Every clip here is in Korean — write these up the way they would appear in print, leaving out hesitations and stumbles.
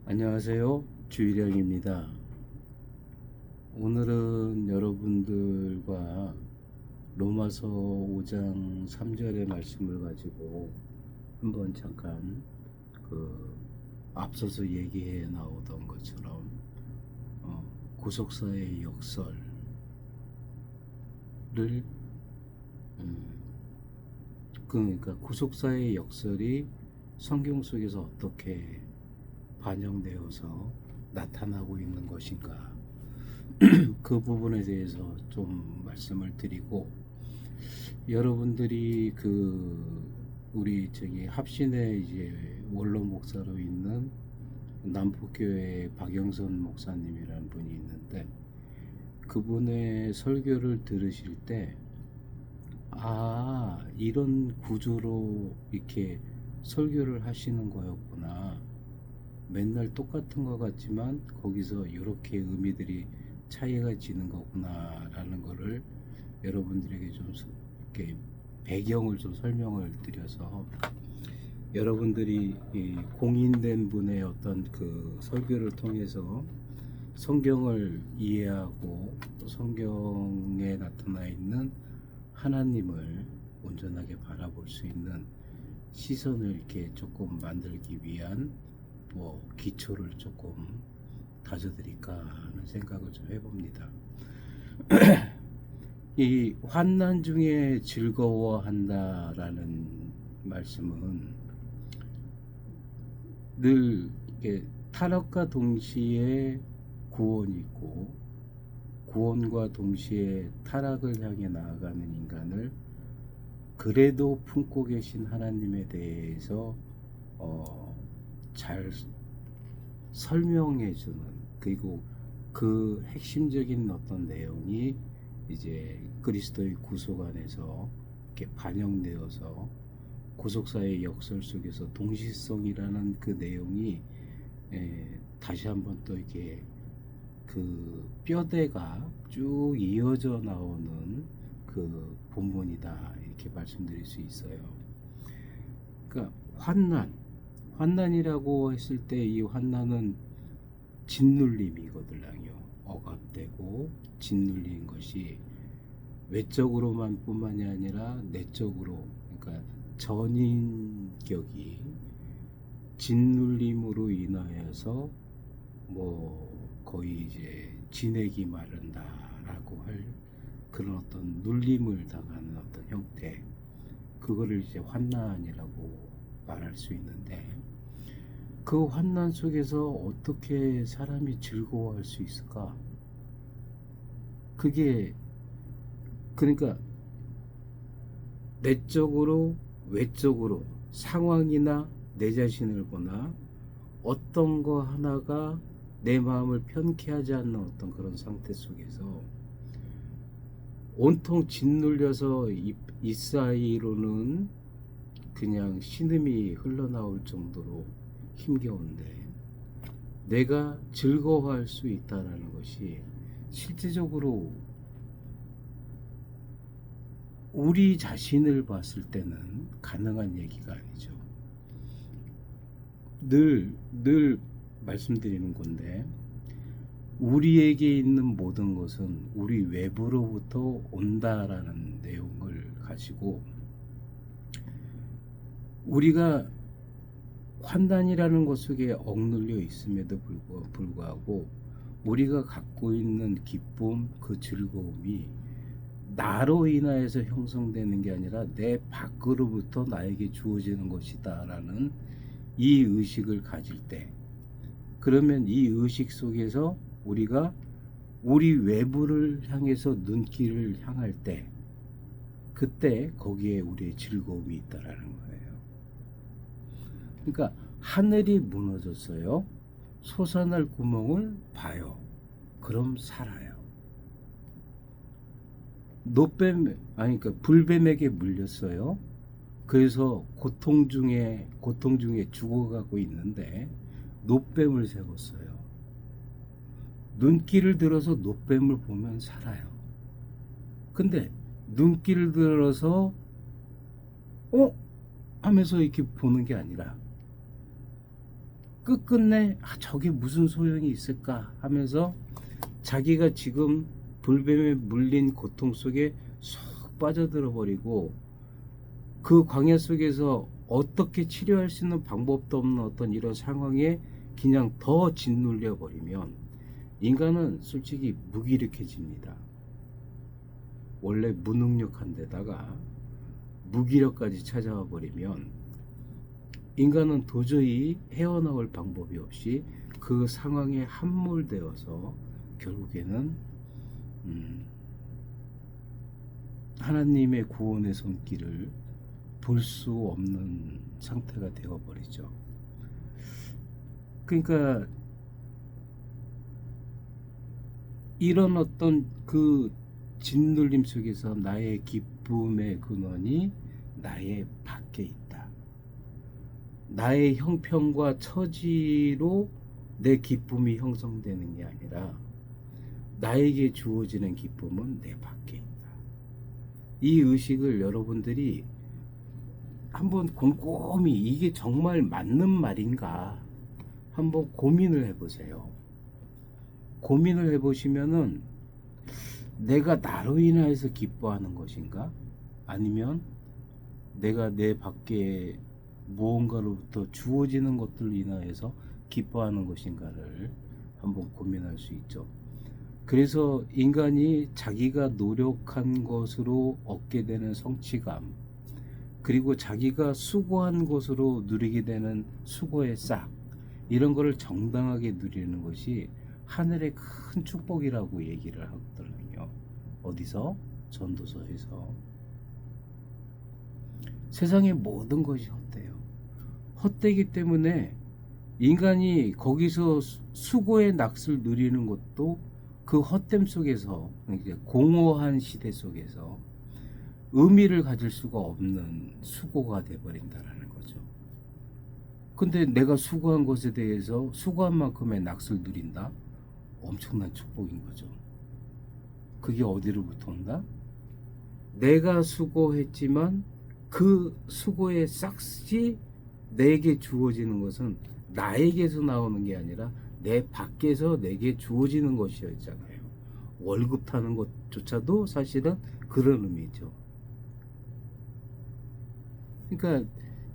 안녕하세요. 주일영입니다. 오늘은 여러분들과 로마서 5장 3절의 말씀을 가지고 한번 잠깐 앞서서 얘기해 나오던 것처럼 구속사의 역설을 그러니까 구속사의 역설이 성경 속에서 어떻게 반영되어서 나타나고 있는 것인가, 그 부분에 대해서 좀 말씀을 드리고, 여러분들이 우리 합신의 이제 원로 목사로 있는 남북교회 박영선 목사님이라는 분이 있는데, 그분의 설교를 들으실 때 이런 구조로 이렇게 설교를 하시는 거였구나, 맨날 똑같은 것 같지만 거기서 이렇게 의미들이 차이가 지는 거구나 라는 거를 여러분들에게 좀 이렇게 배경을 좀 설명을 드려서, 여러분들이 이 공인된 분의 어떤 그 설교를 통해서 성경을 이해하고 또 성경에 나타나 있는 하나님을 온전하게 바라볼 수 있는 시선을 이렇게 조금 만들기 위한 기초를 조금 다져드릴까 하는 생각을 좀 해봅니다. 이 환난 중에 즐거워한다라는 말씀은 늘 이렇게 타락과 동시에 구원이 있고, 구원과 동시에 타락을 향해 나아가는 인간을 그래도 품고 계신 하나님에 대해서 잘 설명해 주는, 그리고 그 핵심적인 어떤 내용이 이제 그리스도의 구속 안에서 이렇게 반영되어서 구속사의 역설 속에서 동시성이라는 그 내용이 다시 한번 또 이렇게 그 뼈대가 쭉 이어져 나오는 그 본문이다, 이렇게 말씀드릴 수 있어요. 그러니까 환난이라고 했을 때 이 환난은 짓눌림이거든요. 억압되고 짓눌린 것이 외적으로만 뿐만이 아니라 내적으로, 그러니까 전인격이 짓눌림으로 인하여서 거의 이제 지내기 마른다라고 할 그런 어떤 눌림을 당하는 어떤 형태, 그거를 이제 환난이라고 말할 수 있는데, 그 환난 속에서 어떻게 사람이 즐거워할 수 있을까? 그게 그러니까 내적으로 외적으로 상황이나 내 자신을 보나 어떤 거 하나가 내 마음을 편케 하지 않는 어떤 그런 상태 속에서 온통 짓눌려서 이 사이로는 그냥 신음이 흘러나올 정도로 힘겨운데 내가 즐거워할 수 있다라는 것이 실제적으로 우리 자신을 봤을 때는 가능한 얘기가 아니죠. 늘 말씀드리는 건데, 우리에게 있는 모든 것은 우리 외부로부터 온다라는 내용을 가지고, 우리가 환난이라는 것 속에 억눌려 있음에도 불구하고 우리가 갖고 있는 기쁨, 그 즐거움이 나로 인하여서 형성되는 게 아니라 내 밖으로부터 나에게 주어지는 것이다 라는 이 의식을 가질 때, 그러면 이 의식 속에서 우리가 우리 외부를 향해서 눈길을 향할 때, 그때 거기에 우리의 즐거움이 있다라는 거예요. 그러니까 하늘이 무너졌어요. 솟아날 구멍을 봐요. 그럼 살아요. 그러니까 불뱀에게 물렸어요. 그래서 고통 중에 죽어가고 있는데 노뱀을 세웠어요. 눈길을 들어서 노뱀을 보면 살아요. 근데 눈길을 들어서 하면서 이렇게 보는 게 아니라 끝끝내 저게 무슨 소용이 있을까 하면서 자기가 지금 불뱀에 물린 고통 속에 쏙 빠져들어 버리고 그 광야 속에서 어떻게 치료할 수 있는 방법도 없는 어떤 이런 상황에 그냥 더 짓눌려 버리면 인간은 솔직히 무기력해집니다. 원래 무능력한 데다가 무기력까지 찾아와 버리면 인간은 도저히 헤어나올 방법이 없이 그 상황에 함몰되어서 결국에는 하나님의 구원의 손길을 볼 수 없는 상태가 되어버리죠. 그러니까 이런 어떤 그 짓눌림 속에서 나의 기쁨의 근원이 나의 밖에 있다. 나의 형편과 처지로 내 기쁨이 형성되는 게 아니라 나에게 주어지는 기쁨은 내 밖에 있다. 이 의식을 여러분들이 한번 곰곰이 이게 정말 맞는 말인가 한번 고민을 해보세요. 고민을 해보시면은 내가 나로 인하여서 기뻐하는 것인가? 아니면 내가 내 밖에 무언가로부터 주어지는 것들로 인하여서 기뻐하는 것인가를 한번 고민할 수 있죠. 그래서 인간이 자기가 노력한 것으로 얻게 되는 성취감, 그리고 자기가 수고한 것으로 누리게 되는 수고의 싹, 이런 거를 정당하게 누리는 것이 하늘의 큰 축복이라고 얘기를 하거든요. 어디서? 전도서에서. 세상의 모든 것이 헛되요. 헛되기 때문에 인간이 거기서 수고의 낙을 누리는 것도 그 헛됨 속에서, 공허한 시대 속에서 의미를 가질 수가 없는 수고가 돼버린다라는 거죠. 근데 내가 수고한 것에 대해서 수고한 만큼의 낙을 누린다? 엄청난 축복인 거죠. 그게 어디로부터 온다? 내가 수고했지만 그 수고의 싹이 내게 주어지는 것은 나에게서 나오는 게 아니라 내 밖에서 내게 주어지는 것이었잖아요. 월급 타는 것조차도 사실은 그런 의미죠. 그러니까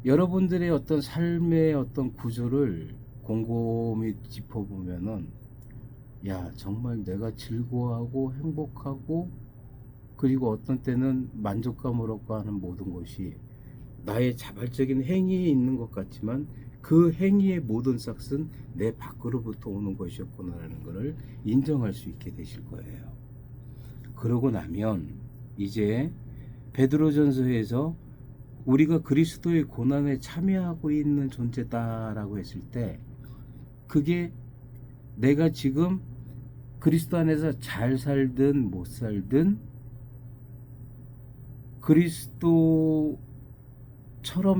여러분들의 어떤 삶의 어떤 구조를 곰곰이 짚어보면은, 야, 정말 내가 즐거워하고 행복하고 그리고 어떤 때는 만족감을 얻고 하는 모든 것이 나의 자발적인 행위에 있는 것 같지만 그 행위의 모든 싹은 내 밖으로부터 오는 것이었구나라는 것을 인정할 수 있게 되실 거예요. 그러고 나면 이제 베드로전서에서 우리가 그리스도의 고난에 참여하고 있는 존재다라고 했을 때, 그게 내가 지금 그리스도 안에서 잘 살든 못 살든 그리스도처럼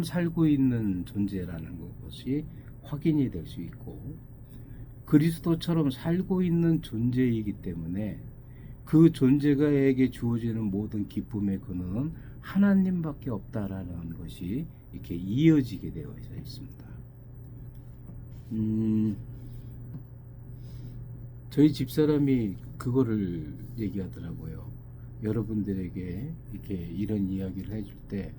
살고 있는 존재라는 것이 확인이 될 수 있고, 그리스도처럼 살고 있는 존재이기 때문에 그 존재가에게 주어지는 모든 기쁨의 근원은 하나님밖에 없다라는 것이 이렇게 이어지게 되어 있습니다. 저희 집사람이 그거를 얘기하더라고요. 여러분들에게 이렇게 이런 이야기를 해줄 때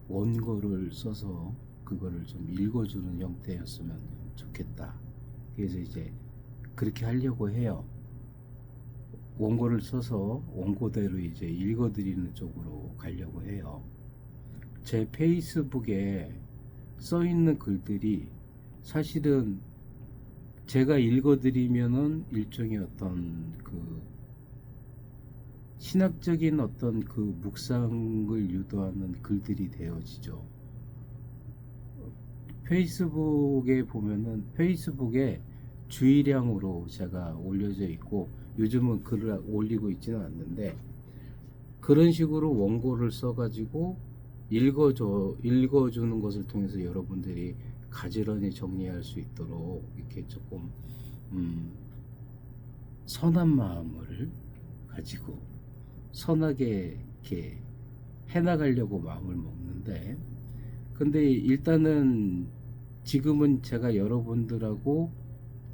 원고를 써서 그거를 좀 읽어주는 형태였으면 좋겠다. 그래서 이제 그렇게 하려고 해요. 원고를 써서 원고대로 이제 읽어드리는 쪽으로 가려고 해요. 제 페이스북에 써 있는 글들이 사실은 제가 읽어드리면은 일종의 어떤 그 신학적인 어떤 그 묵상을 유도하는 글들이 되어지죠. 페이스북에 보면은 페이스북에 주의량으로 제가 올려져 있고, 요즘은 글을 올리고 있지는 않는데, 그런 식으로 원고를 써가지고 읽어주는 것을 통해서 여러분들이 가지런히 정리할 수 있도록 이렇게 조금 선한 마음을 가지고 선하게 이렇게 해나가려고 마음을 먹는데, 근데 일단은 지금은 제가 여러분들하고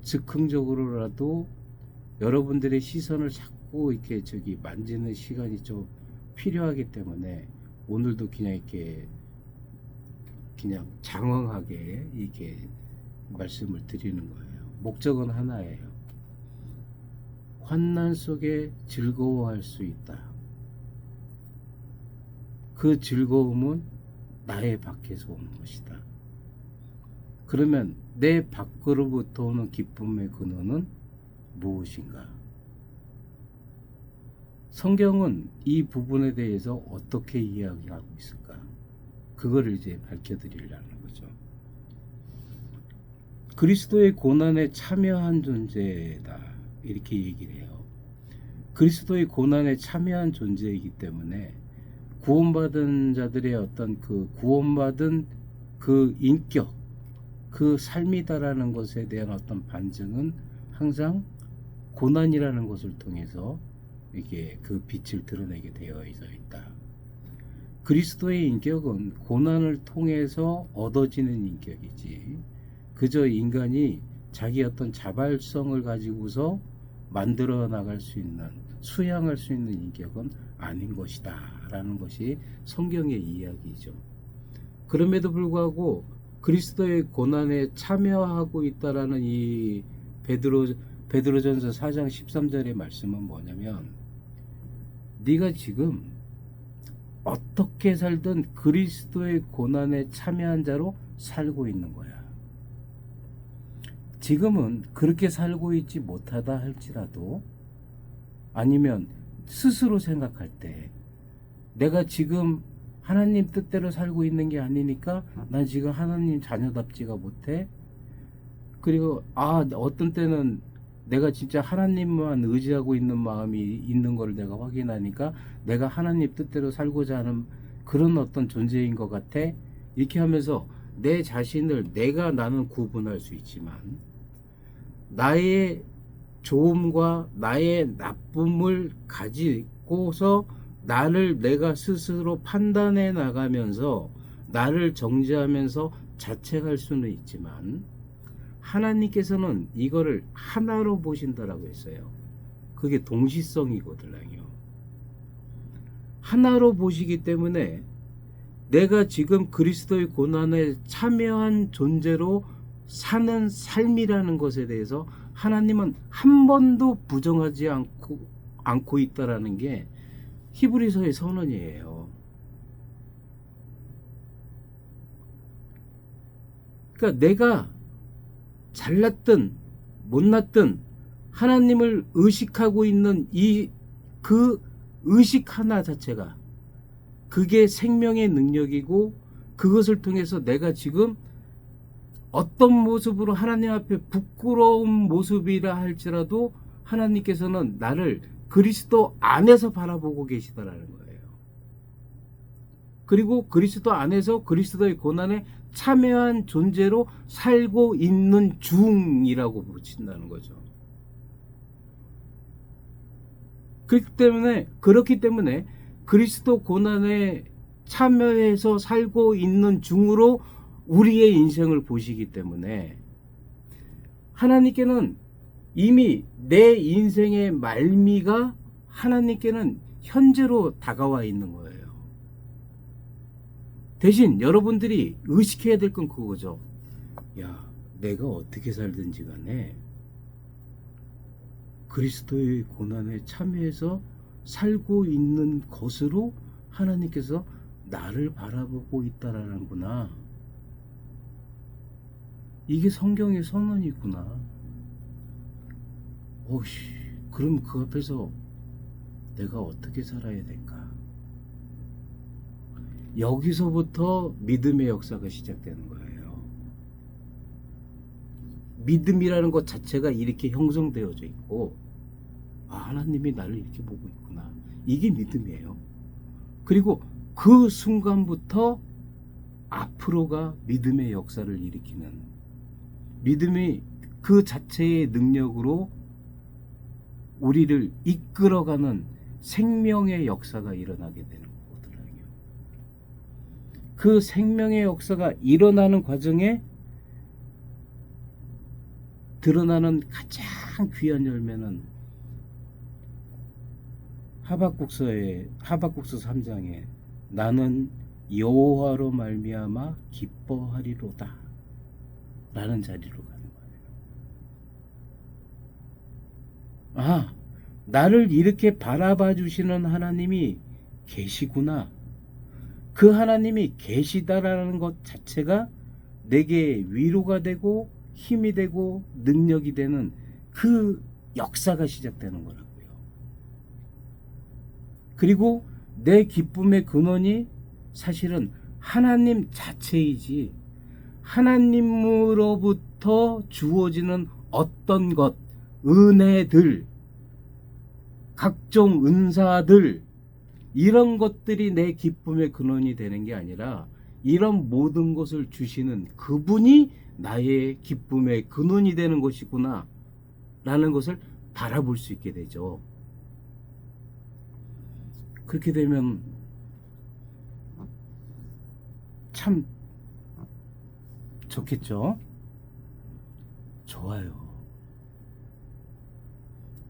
즉흥적으로라도 여러분들의 시선을 자꾸 이렇게 만지는 시간이 좀 필요하기 때문에 오늘도 그냥 이렇게 그냥 장황하게 이렇게 말씀을 드리는 거예요. 목적은 하나예요. 환난 속에 즐거워할 수 있다. 그 즐거움은 나의 밖에서 오는 것이다. 그러면 내 밖으로부터 오는 기쁨의 근원은 무엇인가? 성경은 이 부분에 대해서 어떻게 이야기하고 있을까? 그거를 이제 밝혀드리려는 거죠. 그리스도의 고난에 참여한 존재다, 이렇게 얘기를 해요. 그리스도의 고난에 참여한 존재이기 때문에 구원받은 자들의 어떤 그 구원받은 그 인격, 그 삶이다라는 것에 대한 어떤 반증은 항상 고난이라는 것을 통해서 이게 그 빛을 드러내게 되어 있다. 그리스도의 인격은 고난을 통해서 얻어지는 인격이지, 그저 인간이 자기 어떤 자발성을 가지고서 만들어 나갈 수 있는, 수양할 수 있는 인격은 아닌 것이다 라는 것이 성경의 이야기죠. 그럼에도 불구하고 그리스도의 고난에 참여하고 있다라는 이 베드로전서 4장 13절의 말씀은 뭐냐면, 네가 지금 어떻게 살든 그리스도의 고난에 참여한 자로 살고 있는 거야. 지금은 그렇게 살고 있지 못하다 할지라도, 아니면 스스로 생각할 때 내가 지금 하나님 뜻대로 살고 있는 게 아니니까 난 지금 하나님 자녀답지가 못해. 그리고 어떤 때는 내가 진짜 하나님만 의지하고 있는 마음이 있는 걸 내가 확인하니까 내가 하나님 뜻대로 살고자 하는 그런 어떤 존재인 것 같아. 이렇게 하면서 내 자신을 나는 구분할 수 있지만 나의 좋음과 나의 나쁨을 가지고서 나를 내가 스스로 판단해 나가면서 나를 정죄하면서 자책할 수는 있지만, 하나님께서는 이거를 하나로 보신다라고 했어요. 그게 동시성이거든요. 하나로 보시기 때문에 내가 지금 그리스도의 고난에 참여한 존재로 사는 삶이라는 것에 대해서 하나님은 한 번도 부정하지 않고 있다라는 게 히브리서의 선언이에요. 그러니까 내가 잘났든 못났든 하나님을 의식하고 있는 그 의식 하나 자체가 그게 생명의 능력이고, 그것을 통해서 내가 지금 어떤 모습으로 하나님 앞에 부끄러운 모습이라 할지라도 하나님께서는 나를 그리스도 안에서 바라보고 계시다라는 거예요. 그리고 그리스도 안에서 그리스도의 고난에 참여한 존재로 살고 있는 중이라고 붙인다는 거죠. 그렇기 때문에 그리스도 고난에 참여해서 살고 있는 중으로 우리의 인생을 보시기 때문에 하나님께는 이미 내 인생의 말미가 하나님께는 현재로 다가와 있는 거예요. 대신 여러분들이 의식해야 될 건 그거죠. 야, 내가 어떻게 살든지 간에 그리스도의 고난에 참여해서 살고 있는 것으로 하나님께서 나를 바라보고 있다라는구나. 이게 성경의 선언이구나. 그럼 그 앞에서 내가 어떻게 살아야 될까? 여기서부터 믿음의 역사가 시작되는 거예요. 믿음이라는 것 자체가 이렇게 형성되어져 있고, 하나님이 나를 이렇게 보고 있구나. 이게 믿음이에요. 그리고 그 순간부터 앞으로가 믿음의 역사를 일으키는, 믿음이 그 자체의 능력으로 우리를 이끌어가는 생명의 역사가 일어나게 되는 거거든요. 그 생명의 역사가 일어나는 과정에 드러나는 가장 귀한 열매는 하박국서 3장에 나는 여호와로 말미암아 기뻐하리로다 라는 자리로 가는 거예요. 아, 나를 이렇게 바라봐 주시는 하나님이 계시구나. 그 하나님이 계시다라는 것 자체가 내게 위로가 되고 힘이 되고 능력이 되는 그 역사가 시작되는 거라고요. 그리고 내 기쁨의 근원이 사실은 하나님 자체이지 하나님으로부터 주어지는 어떤 것, 은혜들, 각종 은사들, 이런 것들이 내 기쁨의 근원이 되는 게 아니라 이런 모든 것을 주시는 그분이 나의 기쁨의 근원이 되는 것이구나 라는 것을 바라볼 수 있게 되죠. 그렇게 되면 참 좋겠죠? 좋아요.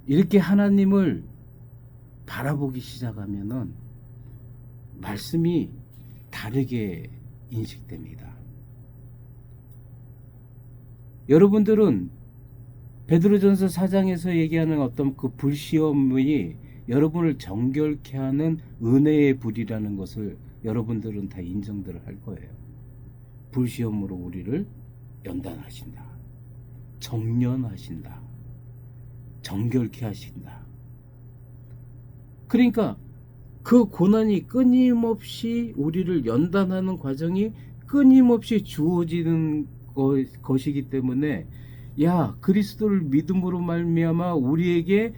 이렇게 하나님을 바라보기 시작하면은 말씀이 다르게 인식됩니다. 여러분들은 베드로전서 4장에서 얘기하는 어떤 그 불시험이 여러분을 정결케 하는 은혜의 불이라는 것을 여러분들은 다 인정들을 할 거예요. 불시험으로 우리를 연단하신다. 정련하신다. 정결케 하신다. 그러니까 그 고난이 끊임없이 우리를 연단하는 과정이 끊임없이 주어지는 것이기 때문에 야, 그리스도를 믿음으로 말미암아 우리에게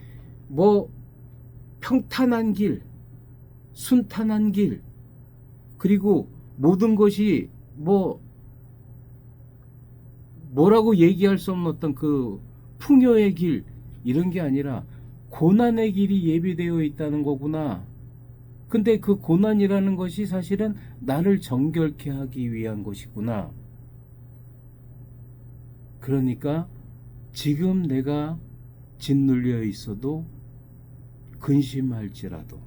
뭐 평탄한 길, 순탄한 길, 그리고 모든 것이 뭐라고 얘기할 수 없는 어떤 그 풍요의 길, 이런 게 아니라 고난의 길이 예비되어 있다는 거구나. 근데 그 고난이라는 것이 사실은 나를 정결케 하기 위한 것이구나. 그러니까 지금 내가 짓눌려 있어도 근심할지라도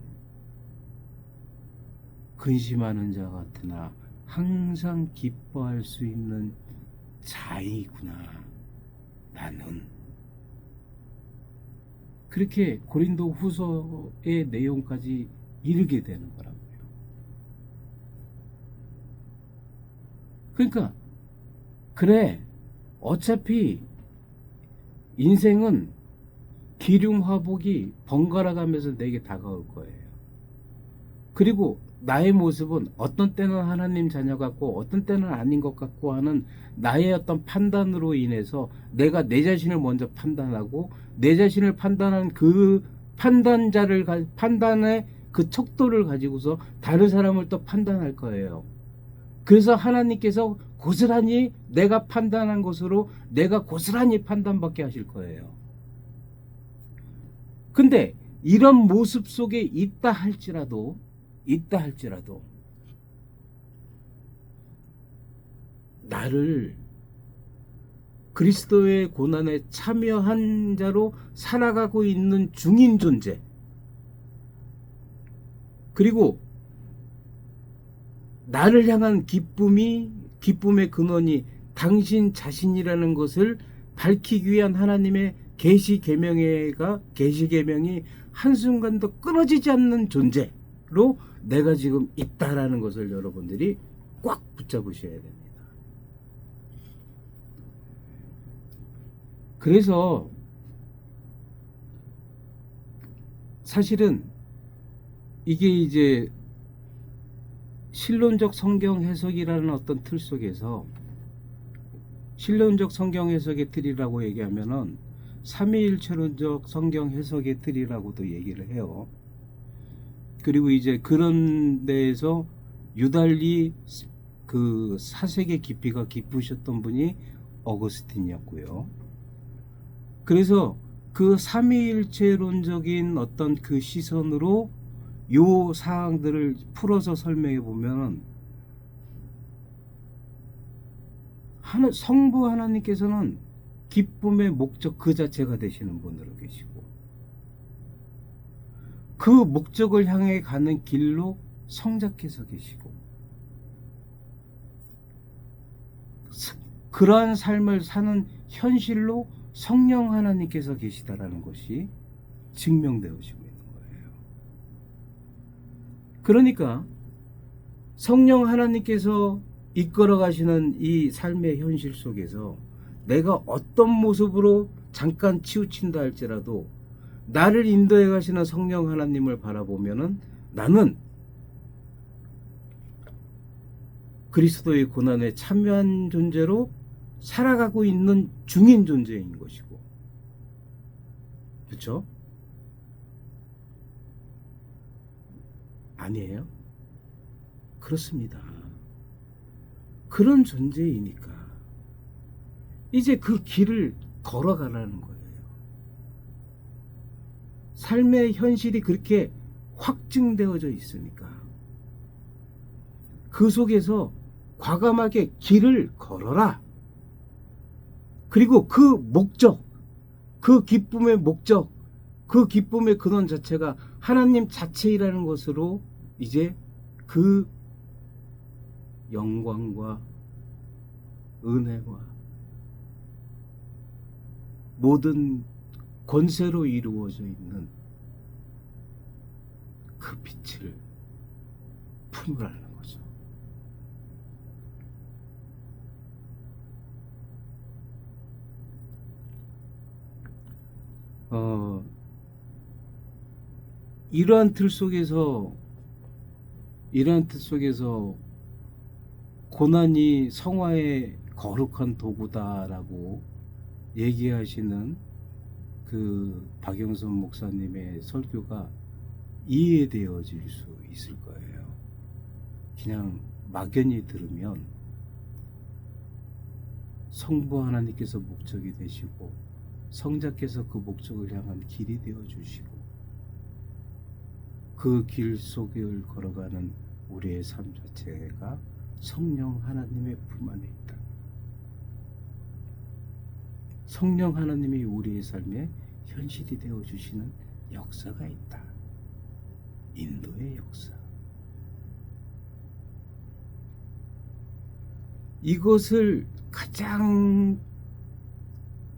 근심하는 자 같으나 항상 기뻐할 수 있는 자이구나 나는. 그렇게 고린도 후서의 내용까지 이르게 되는 거라고요. 그러니까 그래, 어차피 인생은 기륭화복이 번갈아 가면서 내게 다가올 거예요. 그리고 나의 모습은 어떤 때는 하나님 자녀 같고 어떤 때는 아닌 것 같고 하는 나의 어떤 판단으로 인해서 내가 내 자신을 먼저 판단하고 내 자신을 판단한 그 판단의 그 척도를 가지고서 다른 사람을 또 판단할 거예요. 그래서 하나님께서 고스란히 내가 판단한 것으로 내가 고스란히 판단받게 하실 거예요. 근데 이런 모습 속에 있다 할지라도 나를 그리스도의 고난에 참여한 자로 살아가고 있는 중인 존재, 그리고 나를 향한 기쁨의 근원이 당신 자신이라는 것을 밝히기 위한 하나님의 계시계명이 한순간도 끊어지지 않는 존재로 내가 지금 있다라는 것을 여러분들이 꽉 붙잡으셔야 됩니다. 그래서 사실은 이게 이제 신론적 성경 해석이라는 어떤 틀 속에서, 신론적 성경 해석의 틀이라고 얘기하면은 삼위일체론적 성경 해석의 틀이라고도 얘기를 해요. 그리고 이제 그런 데에서 유달리 그 사색의 깊이가 깊으셨던 분이 어거스틴이었고요. 그래서 그 삼위일체론적인 어떤 그 시선으로 요 사항들을 풀어서 설명해 보면 성부 하나님께서는 기쁨의 목적 그 자체가 되시는 분으로 계시고, 그 목적을 향해 가는 길로 성자께서 계시고, 그러한 삶을 사는 현실로 성령 하나님께서 계시다라는 것이 증명되어지고 있는 거예요. 그러니까 성령 하나님께서 이끌어 가시는 이 삶의 현실 속에서 내가 어떤 모습으로 잠깐 치우친다 할지라도 나를 인도해 가시는 성령 하나님을 바라보면은 나는 그리스도의 고난에 참여한 존재로 살아가고 있는 중인 존재인 것이고, 그렇죠? 아니에요? 그렇습니다. 그런 존재이니까 이제 그 길을 걸어가라는 거예요. 삶의 현실이 그렇게 확증되어져 있으니까 그 속에서 과감하게 길을 걸어라. 그리고 그 목적, 그 기쁨의 목적, 그 기쁨의 근원 자체가 하나님 자체이라는 것으로 이제 그 영광과 은혜와 모든 권세로 이루어져 있는 그 빛을 품으라는 거죠. 이러한 틀 속에서 고난이 성화의 거룩한 도구다라고 얘기하시는 그 박영선 목사님의 설교가 이해되어질 수 있을 거예요. 그냥 막연히 들으면 성부 하나님께서 목적이 되시고 성자께서 그 목적을 향한 길이 되어 주시고 그 길 속을 걸어가는 우리의 삶 자체가 성령 하나님의 품 안에 있다. 성령 하나님이 우리의 삶에 현실이 되어 주시는 역사가 있다. 인도의 역사. 이것을 가장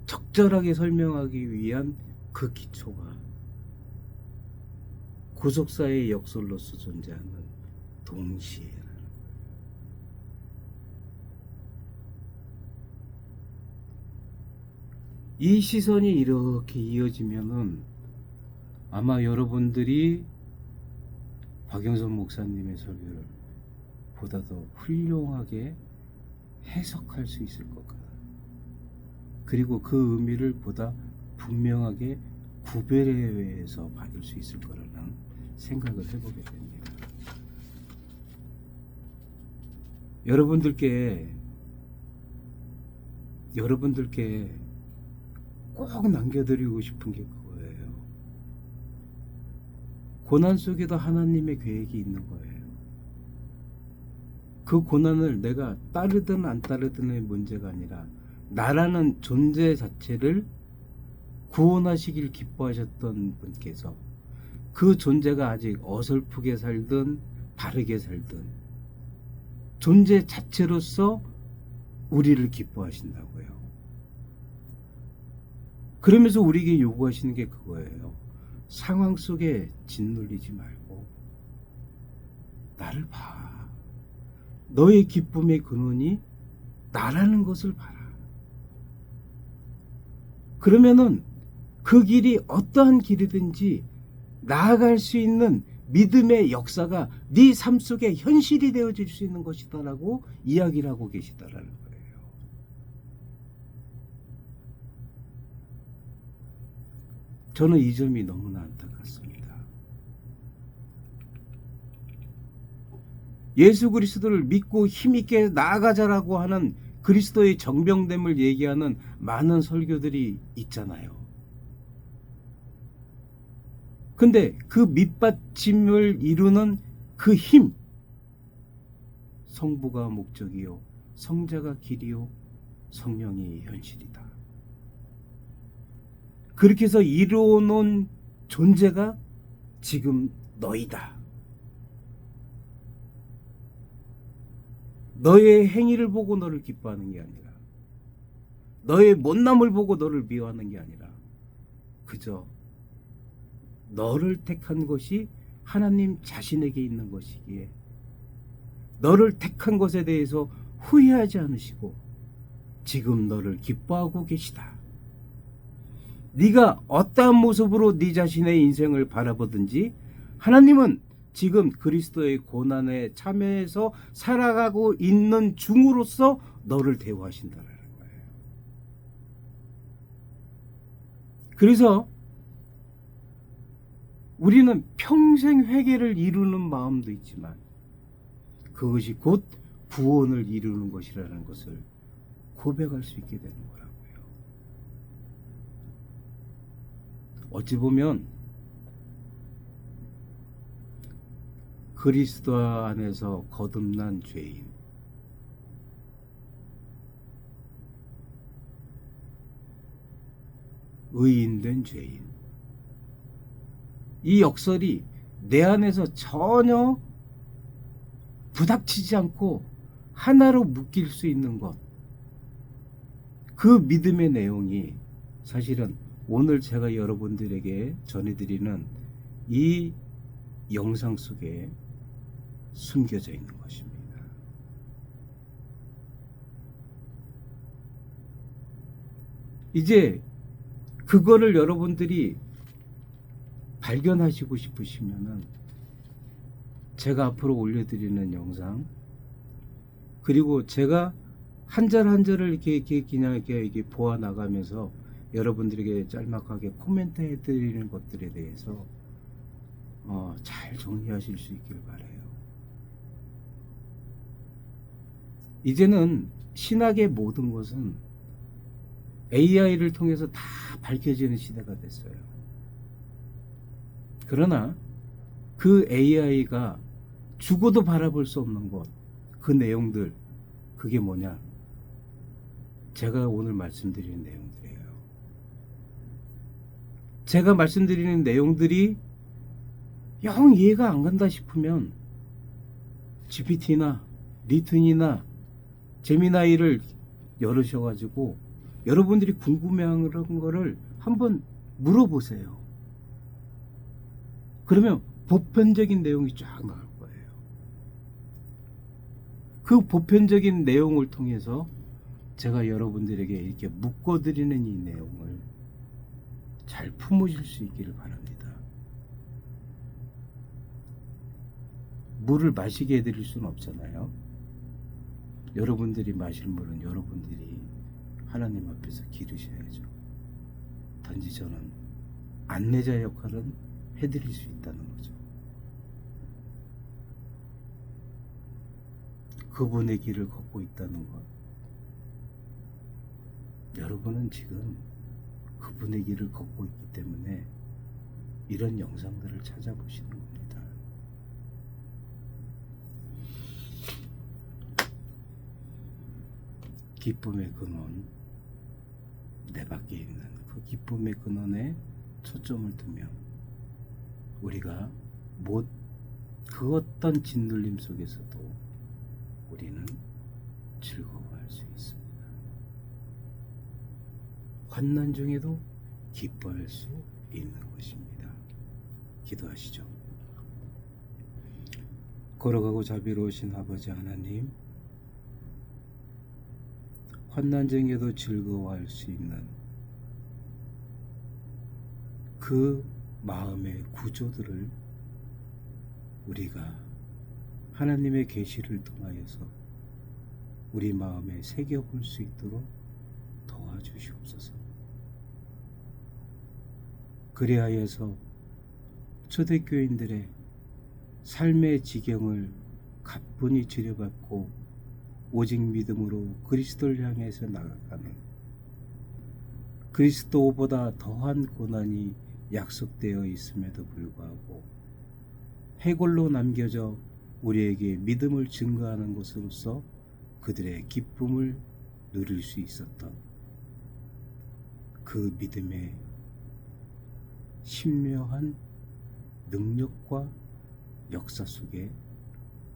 적절하게 설명하기 위한 그 기초가 구속사의 역설로서 존재하는 동시에라는 거예요. 이 시선이 이렇게 이어지면은 아마 여러분들이 박영선 목사님의 설교를 보다 더 훌륭하게 해석할 수 있을 것 같아요. 그리고 그 의미를 보다 분명하게 구별해서 받을 수 있을 거라는 생각을 해보게 됩니다. 여러분들께 꼭 남겨드리고 싶은 게 그거예요. 고난 속에도 하나님의 계획이 있는 거예요. 그 고난을 내가 따르든 안 따르든의 문제가 아니라 나라는 존재 자체를 구원하시길 기뻐하셨던 분께서 그 존재가 아직 어설프게 살든 바르게 살든 존재 자체로서 우리를 기뻐하신다고요. 그러면서 우리에게 요구하시는 게 그거예요. 상황 속에 짓눌리지 말고 나를 봐. 너의 기쁨의 근원이 나라는 것을 봐라. 그러면은 그 길이 어떠한 길이든지 나아갈 수 있는 믿음의 역사가 네 삶 속에 현실이 되어질 수 있는 것이다라고 이야기를 하고 계시다라는 거예요. 저는 이 점이 너무나 안타깝습니다. 예수 그리스도를 믿고 힘있게 나아가자라고 하는 그리스도의 정병됨을 얘기하는 많은 설교들이 있잖아요. 근데 그 밑받침을 이루는 그 힘, 성부가 목적이요 성자가 길이요 성령이 현실이다. 그렇게 해서 이루어 놓은 존재가 지금 너희다. 너의 행위를 보고 너를 기뻐하는 게 아니라, 너의 못남을 보고 너를 미워하는 게 아니라, 그저 너를 택한 것이 하나님 자신에게 있는 것이기에 너를 택한 것에 대해서 후회하지 않으시고 지금 너를 기뻐하고 계시다. 네가 어떠한 모습으로 네 자신의 인생을 바라보든지 하나님은 지금 그리스도의 고난에 참여해서 살아가고 있는 중으로서 너를 대우하신다는 거예요. 그래서 우리는 평생 회개를 이루는 마음도 있지만 그것이 곧 구원을 이루는 것이라는 것을 고백할 수 있게 되는 거라고요. 어찌 보면 그리스도 안에서 거듭난 죄인, 의인된 죄인, 이 역설이 내 안에서 전혀 부닥치지 않고 하나로 묶일 수 있는 것, 그 믿음의 내용이 사실은 오늘 제가 여러분들에게 전해드리는 이 영상 속에 숨겨져 있는 것입니다. 이제 그거를 여러분들이 발견하시고 싶으시면은 제가 앞으로 올려드리는 영상, 그리고 제가 한 절 한 절을 이렇게 그냥 이렇게 보아 나가면서 여러분들에게 짤막하게 코멘트 해드리는 것들에 대해서 잘 정리하실 수 있길 바라요. 이제는 신학의 모든 것은 AI를 통해서 다 밝혀지는 시대가 됐어요. 그러나 그 AI가 죽어도 바라볼 수 없는 것, 그 내용들, 그게 뭐냐? 제가 오늘 말씀드리는 내용들이에요. 제가 말씀드리는 내용들이 영 이해가 안 간다 싶으면 GPT나 리튼이나 제미나이를 열으셔가지고 여러분들이 궁금해하는 거를 한번 물어보세요. 그러면 보편적인 내용이 쫙 나올 거예요. 그 보편적인 내용을 통해서 제가 여러분들에게 이렇게 묶어드리는 이 내용을 잘 품으실 수 있기를 바랍니다. 물을 마시게 해드릴 수는 없잖아요. 여러분들이 마실 물은 여러분들이 하나님 앞에서 기르셔야죠. 단지 저는 안내자 역할은 해드릴 수 있다는 거죠. 그분의 길을 걷고 있다는 것, 여러분은 지금 그분의 길을 걷고 있기 때문에 이런 영상들을 찾아보시는 겁니다. 기쁨의 근원, 내 밖에 있는 그 기쁨의 근원에 초점을 두면 우리가 그 어떤 짓눌림 속에서도 우리는 즐거워할 수 있습니다. 환난 중에도 기뻐할 수 있는 것입니다. 기도하시죠. 걸어가고 자비로우신 아버지 하나님, 환난 중에도 즐거워할 수 있는 그 마음의 구조들을 우리가 하나님의 계시를 통하여서 우리 마음에 새겨볼 수 있도록 도와주시옵소서. 그리하여서 초대교인들의 삶의 지경을 가뿐히 지려받고 오직 믿음으로 그리스도를 향해서 나아가는, 그리스도보다 더한 고난이 약속되어 있음에도 불구하고 해골로 남겨져 우리에게 믿음을 증거하는 것으로서 그들의 기쁨을 누릴 수 있었던 그 믿음의 신묘한 능력과 역사 속에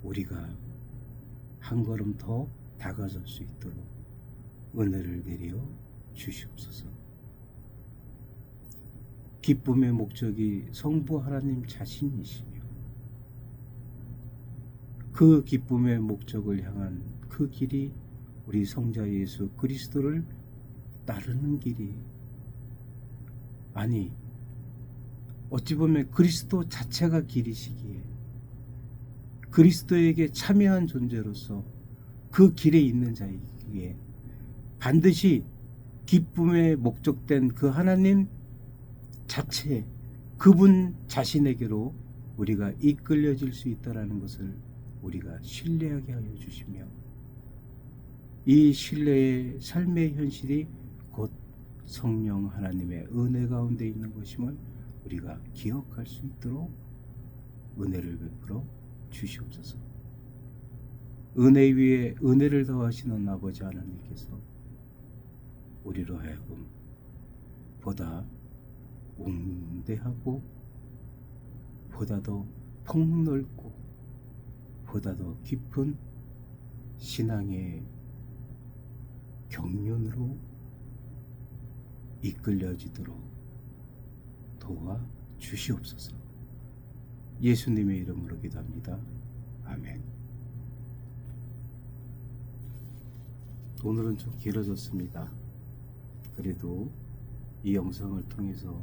우리가 한 걸음 더 다가설 수 있도록 은혜를 내려 주시옵소서. 기쁨의 목적이 성부 하나님 자신이시며 그 기쁨의 목적을 향한 그 길이 우리 성자 예수 그리스도를 따르는 길이, 아니 어찌 보면 그리스도 자체가 길이시기에 그리스도에게 참여한 존재로서 그 길에 있는 자이기에 반드시 기쁨의 목적된 그 하나님 자체, 그분 자신에게로 우리가 이끌려질 수 있다는 것을 우리가 신뢰하게 하여 주시며, 이 신뢰의 삶의 현실이 곧 성령 하나님의 은혜 가운데 있는 것임을 우리가 기억할 수 있도록 은혜를 베풀어 주시옵소서. 은혜 위에 은혜를 더하시는 아버지 하나님께서 우리로 하여금 보다 웅대하고 보다 더 폭넓고 보다 더 깊은 신앙의 경륜으로 이끌려지도록 도와 주시옵소서. 예수님의 이름으로 기도합니다. 아멘. 오늘은 좀 길어졌습니다. 그래도 이 영상을 통해서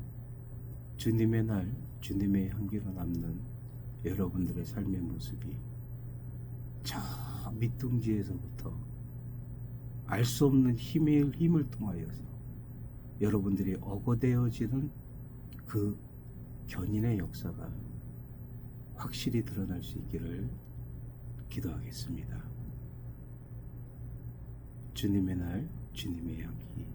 주님의 날, 주님의 향기로 남는 여러분들의 삶의 모습이 저 밑둥지에서부터 알 수 없는 힘을 통하여서 여러분들이 억어되어지는 그 견인의 역사가 확실히 드러날 수 있기를 기도하겠습니다. 주님의 날, 주님의 향기.